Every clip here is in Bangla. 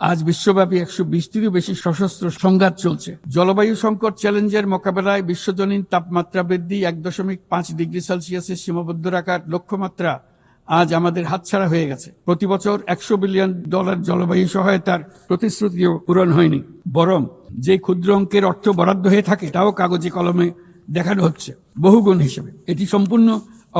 আজ বিশ্বব্যাপী 120টিরও বেশি সশস্ত্র সংঘাত চলছে। জলবায়ু সংকট চ্যালেঞ্জের মোকাবেলায় বিশ্বজনীন তাপমাত্রা বৃদ্ধি 1.5 ডিগ্রি সেলসিয়াসে সীমাবদ্ধ রাখার লক্ষ্যমাত্রা আজ আমাদের হাতছাড়া হয়ে গেছে। প্রতি বছর $100 বিলিয়ন জলবায়ু সহায়তার প্রতিশ্রুতিও পূরণ হয়নি, বরং যে ক্ষুদ্র অঙ্কের অর্থ বরাদ্দ হয়ে থাকে তাও কাগজে কলমে দেখানো হচ্ছে বহুগুণ হিসেবে। এটি সম্পূর্ণ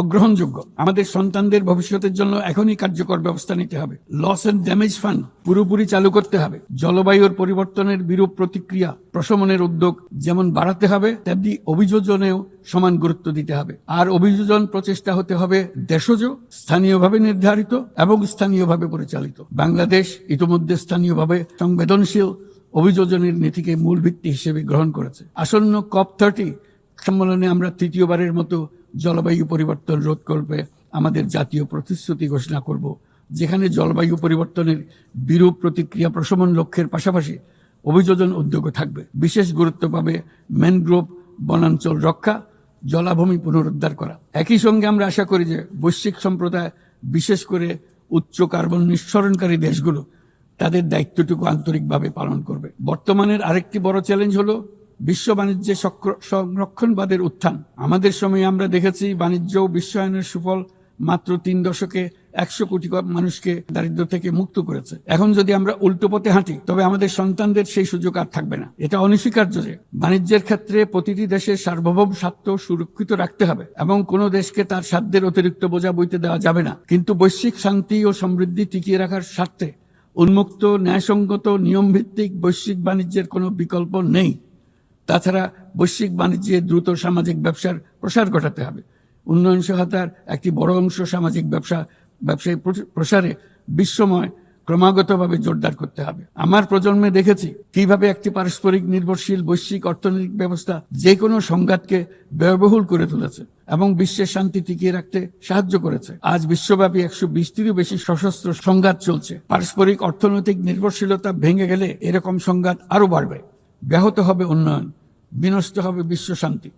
অগ্রহণযোগ্য। আমাদের সন্তানদের ভবিষ্যতের জন্য এখনই কার্যকর ব্যবস্থা নিতে হবে। লস এন্ড ড্যামেজ ফান্ড পুরোপুরি চালু করতে হবে। জলবায়ুর পরিবর্তনের বিরূপ প্রতিক্রিয়া প্রশমনের উদ্যোগ যেমন বাড়াতে হবে, তেমনি অভিযোজনেও সমান গুরুত্ব দিতে হবে। আর অভিযোজন প্রচেষ্টা হতে হবে দেশজ, স্থানীয়ভাবে নির্ধারিত এবং স্থানীয়ভাবে পরিচালিত। বাংলাদেশ ইতিমধ্যে স্থানীয়ভাবে সংবেদনশীল অভিযোজনের নীতিকে মূল ভিত্তি হিসেবে গ্রহণ করেছে। আসন্ন COP30 সম্মেলনে আমরা তৃতীয়বারের মতো জলবায়ু পরিবর্তন রোধ করবে আমাদের জাতীয় প্রতিশ্রুতি ঘোষণা করব, যেখানে জলবায়ু পরিবর্তনের বিরূপ প্রতিক্রিয়া প্রশমন লক্ষ্যের পাশাপাশি অভিযোজন উদ্যোগও থাকবে। বিশেষ গুরুত্ব পাবে ম্যানগ্রোভ বনাঞ্চল রক্ষা, জলাভূমি পুনরুদ্ধার করা। একই সঙ্গে আমরা আশা করি যে বৈশ্বিক সম্প্রদায়, বিশেষ করে উচ্চ কার্বন নিঃসরণকারী দেশগুলো তাদের দায়িত্বটুকু আন্তরিকভাবে পালন করবে। বর্তমানের আরেকটি বড় চ্যালেঞ্জ হলো বিশ্ব বাণিজ্যে সংরক্ষণবাদের উত্থান। আমাদের সময়ে আমরা দেখেছি বাণিজ্য ও বিশ্বায়নের সুফল মাত্র 3 দশকে 100 কোটি মানুষকে দারিদ্র্য থেকে মুক্ত করেছে। এখন যদি আমরা উল্টো পথে হাঁটি তবে আমাদের সন্তানদের সেই সুযোগ আর থাকবে না। এটা অনস্বীকার্য যে বাণিজ্যের ক্ষেত্রে প্রতিটি দেশের সার্বভৌম স্বার্থ সুরক্ষিত রাখতে হবে এবং কোনো দেশকে তার সাধ্যের অতিরিক্ত বোঝা বইতে দেওয়া যাবে না। কিন্তু বৈশ্বিক শান্তি ও সমৃদ্ধি টিকিয়ে রাখার স্বার্থে উন্মুক্ত, ন্যায়সঙ্গত, নিয়মভিত্তিক বৈশ্বিক বাণিজ্যের কোনো বিকল্প নেই। তাছাড়া বৈশ্বিক বাণিজ্যে দ্রুত সামাজিক ব্যবসার প্রসার ঘটাতে হবে। উন্নয়ন সহায়তার একটি বড় অংশ সামাজিক ব্যবসায় প্রসারে বিশ্বময় ক্রমাগতভাবে জোরদার করতে হবে। আমার প্রজন্মে দেখেছি কিভাবে একটি পারস্পরিক নির্ভরশীল বৈশ্বিক অর্থনৈতিক ব্যবস্থা যে কোনো সংঘাতকে ব্যয়বহুল করে তুলেছে এবং বিশ্বের শান্তি টিকিয়ে রাখতে সাহায্য করেছে। আজ বিশ্বব্যাপী 120টিরও বেশি সশস্ত্র সংঘাত চলছে। পারস্পরিক অর্থনৈতিক নির্ভরশীলতা ভেঙে গেলে এরকম সংঘাত আরো বাড়বে, ব্যাহত হবে উন্নয়ন, বিনষ্ট হবে বিশ্ব শান্তি।